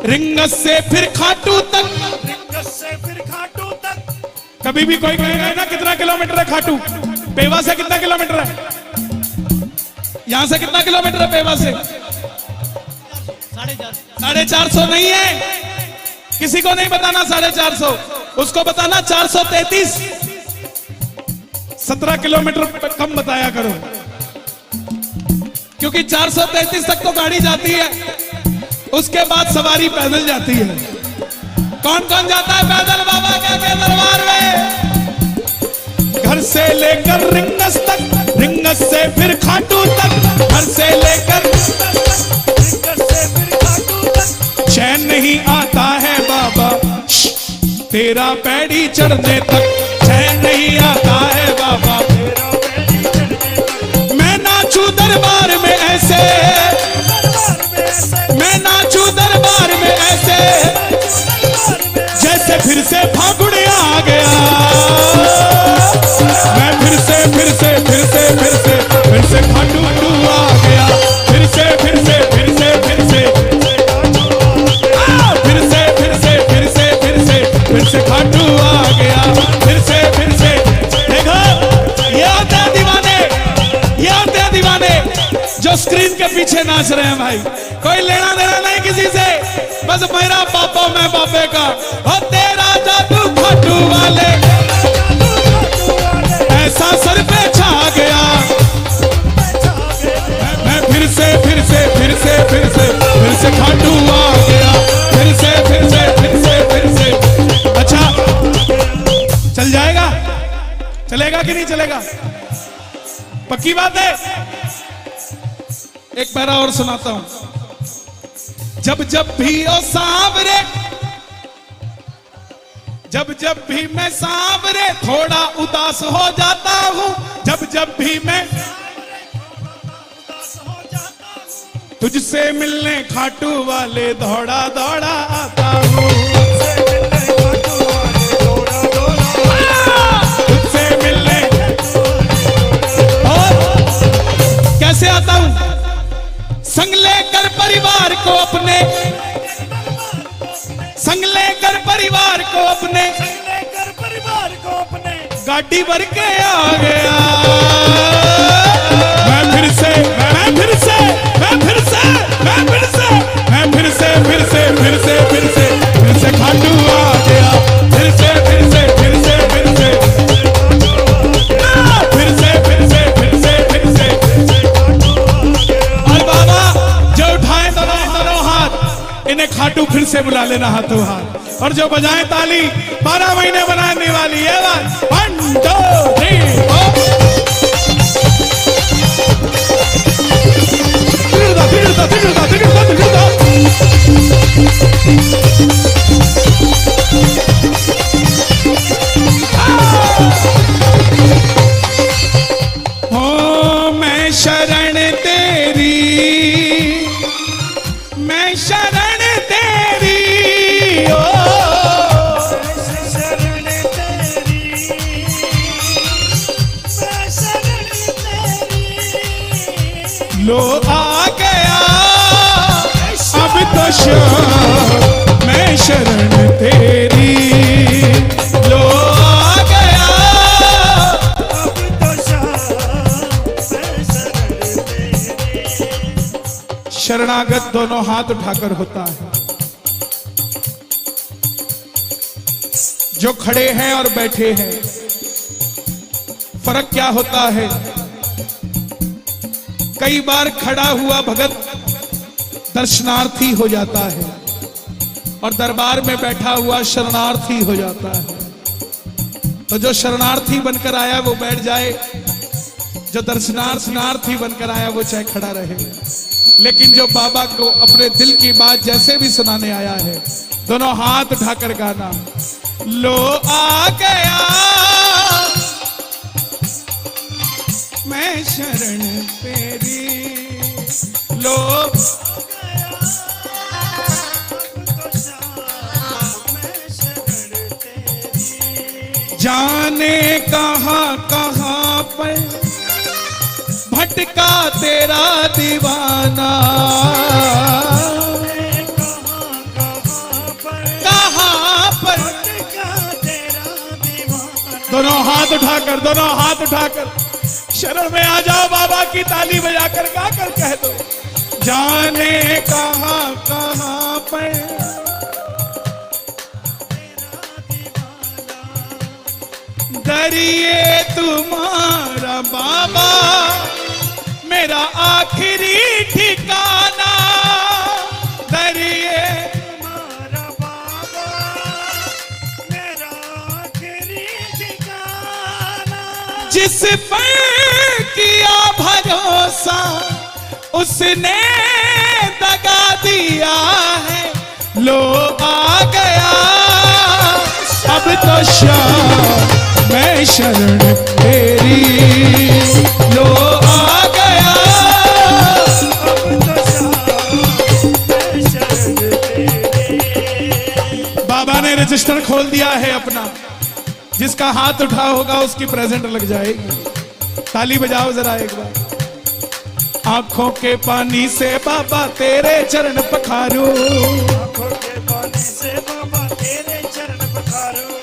Rings से फिर खाटू तक, रिंगस से फिर खाटू तक। कभी भी कोई कहेगा ना कितना किलोमीटर है खाटू, पेवा से कितना किलोमीटर है, यहां से कितना किलोमीटर है पेवा से? 450 नहीं है, किसी को नहीं बताना 450, उसको बताना 433। 17 किलोमीटर कम बताया करो, क्योंकि 433 तक तो गाड़ी जाती है, उसके बाद सवारी पैदल जाती है। कौन कौन जाता है पैदल बाबा के दरबार में? घर से लेकर रिंगस तक, रिंगस से फिर खाटू तक, घर से लेकर रिंगस से फिर खाटू तक। चैन नहीं आता है बाबा तेरा पैड़ी चढ़ने तक, चैन नहीं आता है बाबा तेरा पैड़ी चढ़ने तक। मैं नाचू दरबार में ऐसे, मैं नाचू दरबार में ऐसे, जैसे फिर से फागुन आ गया। मैं फिर से फिर से फिर से फिर से फिर से खाटू आ गया, फिर से फिर से फिर से फिर से फिर से फिर से फिर से फिर से फिर से खाटू आ गया, फिर से देखो ये होते हैं दीवाने, ये होते हैं दीवाने जो स्क्रीन के पीछे नाच रहे हैं भाई। कोई लेना देना नहीं किसी से, बस मेरा पापा मैं पापे का, हो तेरा जादू खाटू वाले ऐसा सर पे छा गया। मैं फिर से फिर से फिर से फिर से फिर से खाटू आ गया, फिर से फिर से फिर से फिर से। अच्छा चल जाएगा, चलेगा कि नहीं चलेगा? पक्की बात है। एक पैरा और सुनाता हूं। जब जब भी ओ सांवरे, जब जब भी मैं सांवरे थोड़ा उदास हो जाता हूं, जब जब भी मैं तुझसे मिलने खाटू वाले दौड़ा दौड़ा आता हूं, तुझसे मिलने। और कैसे आता हूं? संग लेकर परिवार को अपने, संग लेकर परिवार को अपने, लेकर परिवार को अपने गाड़ी भर के आ गया। मैं फिर से मैं फिर से मैं फिर से मैं फिर से मैं फिर से फिर से फिर से फिर से फिर से खाटू आ गया, फिर से फिर से फिर से फिर से फिर से फिर से फिर से फिर से। और बाबा जो उठाए दोनों हाथ, इन्हें खाटू फिर से बुला लेना हाथों हाथ, और जो बजाए ताली 12 महीने बनाने वाली है बात। 1 2 3 4। हो मैं शरण तेरी, मैं शरण तेरी, ओ शरण तेरी, मैं शरण तेरी। लो आ गया अब तो श्याम मैं शरण तेरी, लो आ गया अब तो श्याम मैं शरण तेरी। शरणागत दोनों हाथ उठाकर होता है। जो खड़े हैं और बैठे हैं, फर्क क्या होता है? कई बार खड़ा हुआ भगत दर्शनार्थी हो जाता है और दरबार में बैठा हुआ शरणार्थी हो जाता है। तो जो शरणार्थी बनकर आया वो बैठ जाए, जो दर्शनार्थी बनकर आया वो चाहे खड़ा रहे। लेकिन जो बाबा को अपने दिल की बात जैसे भी सुनाने आया है, दोनों हाथ उठाकर गाना, लो आ गया मैं शरण तेरी, लो जाने कहां कहां पर भटका तेरा दीवाना, उठाकर, दोनों हाथ उठाकर शरण में आ जाओ। बाबा की ताली बजाकर गाकर कह दो, जाने कहां कहां पर दरिए तुम्हारा बाबा, मेरा आखिरी ठिकाना। दरिए तुम्हारा बाबा, मेरा आखिरी ठिकाना। जिस पर किया भरोसा उसने दगा दिया है, लो आ गया अब तो शाम मैं शरण तेरी, लो आ गया। बाबा ने रजिस्टर खोल दिया है अपना, जिसका हाथ उठा होगा उसकी प्रेजेंट लग जाएगी। ताली बजाओ जरा एक बार। आंखों के पानी से बाबा तेरे चरण पखारूं, आंखों के पानी से बाबा तेरे चरण पखारूं,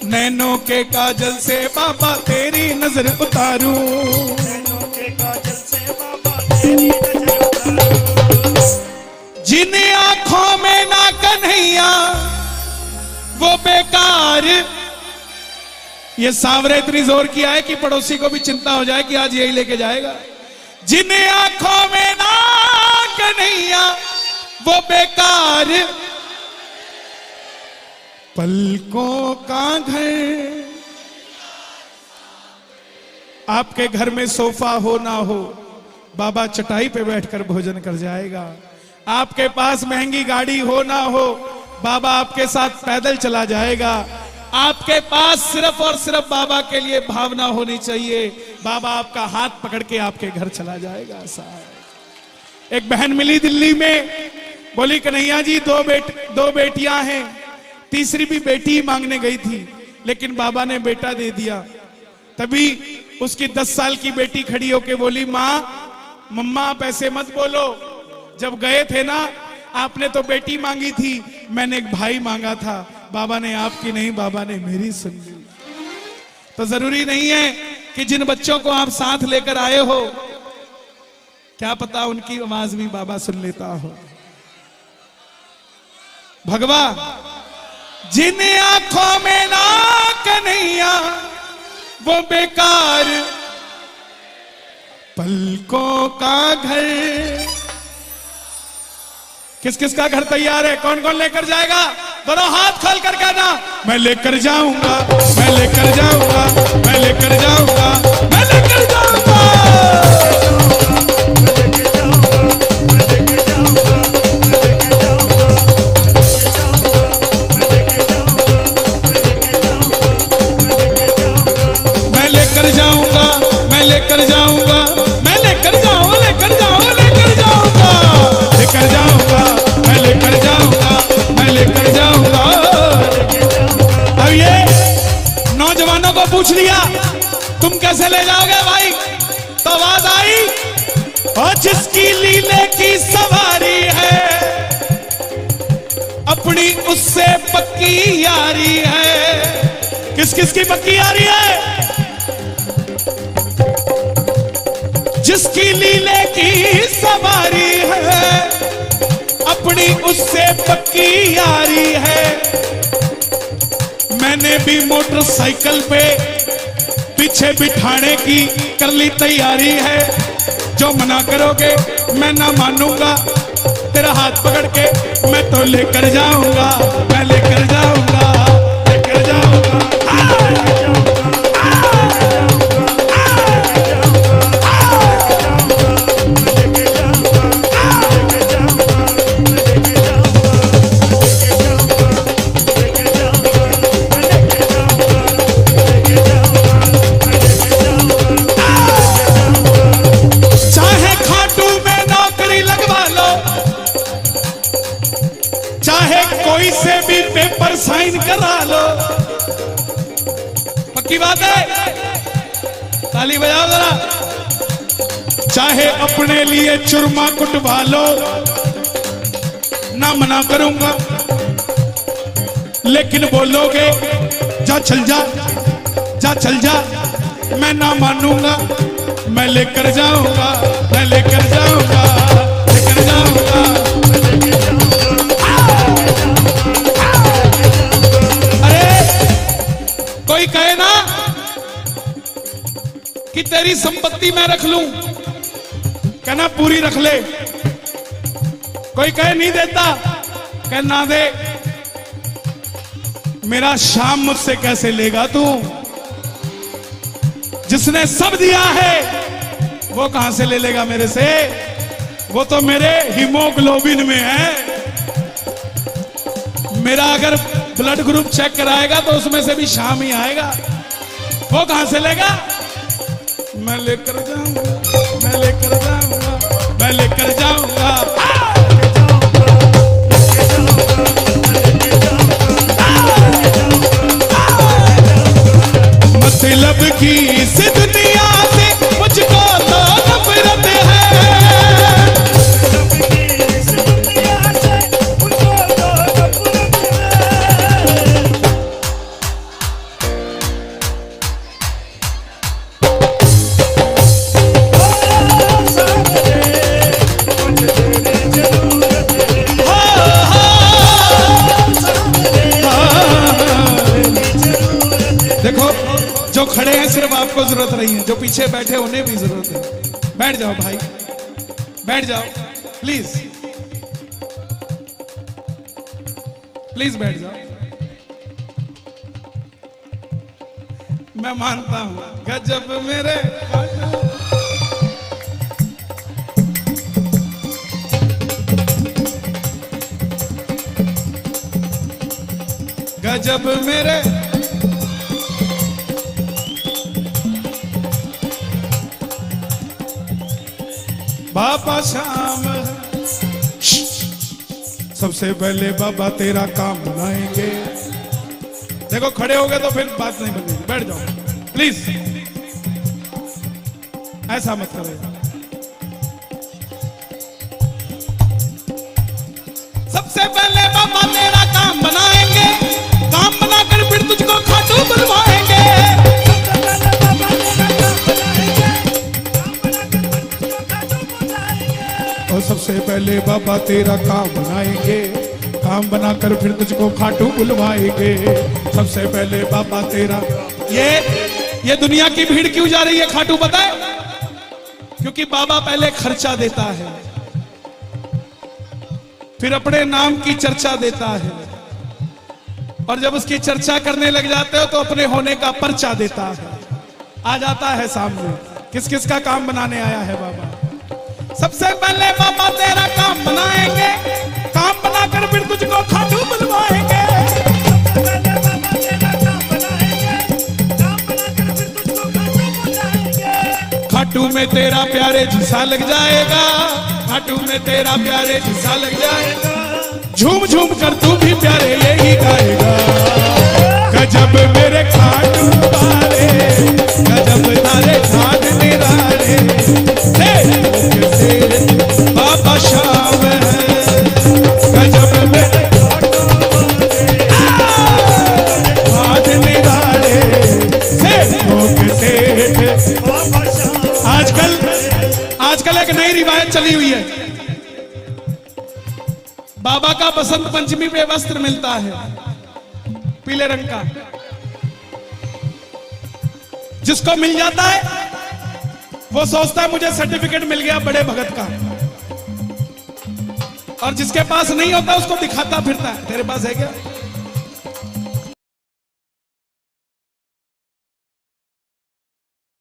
नैनों के काजल से बाबा तेरी नजर उतारूं, नैनों के काजल से बाबा तेरी नजर उतारूं। जिन आंखों में ना कन्हैया वो बेकार। ये सांवरे इतनी जोर किया है कि पड़ोसी को भी चिंता हो जाए कि आज यही लेके जाएगा। जिन आंखों में ना कन्हैया वो बेकार, पलकों का घर। आपके घर में सोफा हो ना हो, बाबा चटाई पे बैठकर भोजन कर जाएगा। आपके पास महंगी गाड़ी हो ना हो, बाबा आपके साथ पैदल चला जाएगा। आपके पास सिर्फ और सिर्फ बाबा के लिए भावना होनी चाहिए, बाबा आपका हाथ पकड़ के आपके घर चला जाएगा। साहब, एक बहन मिली दिल्ली में, बोली कन्हैया जी दो बेटियां हैं, तीसरी भी बेटी मांगने गई थी, लेकिन बाबा ने बेटा दे दिया। तभी उसकी 10 साल की बेटी खड़ी होके बोली, माँ मम्मा आप ऐसे मत बोलो, जब गए थे ना आपने तो बेटी मांगी थी, मैंने एक भाई मांगा था, बाबा ने आपकी नहीं, बाबा ने मेरी सुन ली। तो जरूरी नहीं है कि जिन बच्चों को आप साथ लेकर आए हो, क्या पता उनकी आवाज भी बाबा सुन लेता हो। भगवा, जिन आंखों में ना कन्हैया वो बेकार, पलकों का घर। किस किस का घर तैयार है? कौन कौन लेकर जाएगा? दोनों हाथ खोल कर कहना, मैं लेकर जाऊंगा, मैं लेकर जाऊंगा, मैं लेकर जाऊंगा, मैं लेकर जाऊंगा। मैं लेकर जाऊंगा, मैं लेकर जाऊंगा, मैं लेकर जाऊंगा, लेकर जाऊंगा, लेकर जाऊंगा, लेकर जाऊंगा, मैं लेकर जाऊंगा, मैं लेकर जाऊंगा। अब ये नौजवानों को पूछ लिया, तुम कैसे ले जाओगे भाई? तो आवाज आई, और जिसकी लीले की सवारी है, अपनी उससे पक्की यारी है। किस किस की पक्की यारी है? जिसकी लीले की सवारी है, अपनी उससे पक्की यारी है। मैंने भी मोटरसाइकिल पे पीछे बिठाने की कर ली तैयारी है। जो मना करोगे मैं ना मानूंगा, तेरा हाथ पकड़ के मैं तो लेकर जाऊंगा, मैं लेकर जाऊंगा, लेकर जाऊंगा। कोई से भी पेपर साइन करा लो, पक्की बात है? ताली बजाओ जरा। चाहे अपने लिए चुरमा कुटवा लो, ना मना करूंगा, लेकिन बोलोगे जा चल जा, जा चल जा, मैं ना मानूंगा, मैं लेकर जाऊंगा, मैं लेकर जाऊंगा, लेकर जाऊंगा। अरे कोई कहे ना कि तेरी संपत्ति मैं रख लूं, कहना पूरी रख ले। कोई कहे नहीं देता, कह ना दे। मेरा शाम मुझसे कैसे लेगा तू? जिसने सब दिया है वो कहां से ले लेगा मेरे से? वो तो मेरे हीमोग्लोबिन में है। मेरा अगर ब्लड ग्रुप चेक कराएगा तो उसमें से भी शाम ही आएगा। वो कहां से लेगा? मैं लेकर जाऊंगा, मैं लेकर जाऊंगा, मैं लेकर जाऊंगा। मतलब की इस दुनिया से मुझको तो नफरत है। इस दुनिया से मुझको तो नफरत है। देखो जो खड़े हैं सिर्फ आपको जरूरत नहीं है, जो पीछे बैठे उन्हें भी जरूरत है। बैठ जाओ भाई, बैठ जाओ प्लीज, प्लीज बैठ जाओ। मैं मानता हूं गजब मेरे गजब मेरे बाबा श्याम। सबसे पहले बाबा तेरा काम बनाएंगे। देखो खड़े हो गए तो फिर बात नहीं बनेगी, बैठ जाओ प्लीज, ऐसा मत करो। सबसे पहले बाबा तेरा काम बनाएंगे, काम बनाकर फिर तुझको खाटू बुलवाएंगे। और सबसे पहले बाबा तेरा काम बनाएंगे, काम बनाकर फिर तुझको खाटू बुलवाएंगे। सबसे पहले बाबा तेरा। ये दुनिया की भीड़ क्यों जा रही है खाटू पता है? क्योंकि बाबा पहले खर्चा देता है, फिर अपने नाम की चर्चा देता है, और जब उसकी चर्चा करने लग जाते हो तो अपने होने का पर्चा देता है। आ जाता है सामने किस किस का काम बनाने आया है बाबा। सबसे पहले बाबा तेरा काम बनाएंगे, काम बनाकर फिर तुझको खाटू बुलवाएंगे। खाटू में तेरा प्यारे झूसा लग जाएगा, खाटू में तेरा प्यारे झूसा लग जाएगा। झूम झूम कर तू भी प्यारे यही गाएगा। गजब मेरे खाटू वाले, गजब तारे खाट निराले, बाबा श्याम है। गजब मेरे खाट निराले, आजकल एक नई रिवायत चली हुई है। बाबा का बसंत पंचमी पे वस्त्र मिलता है पीले रंग का। जिसको मिल जाता है वो सोचता है मुझे सर्टिफिकेट मिल गया बड़े भगत का, और जिसके पास नहीं होता उसको दिखाता फिरता है तेरे पास है क्या।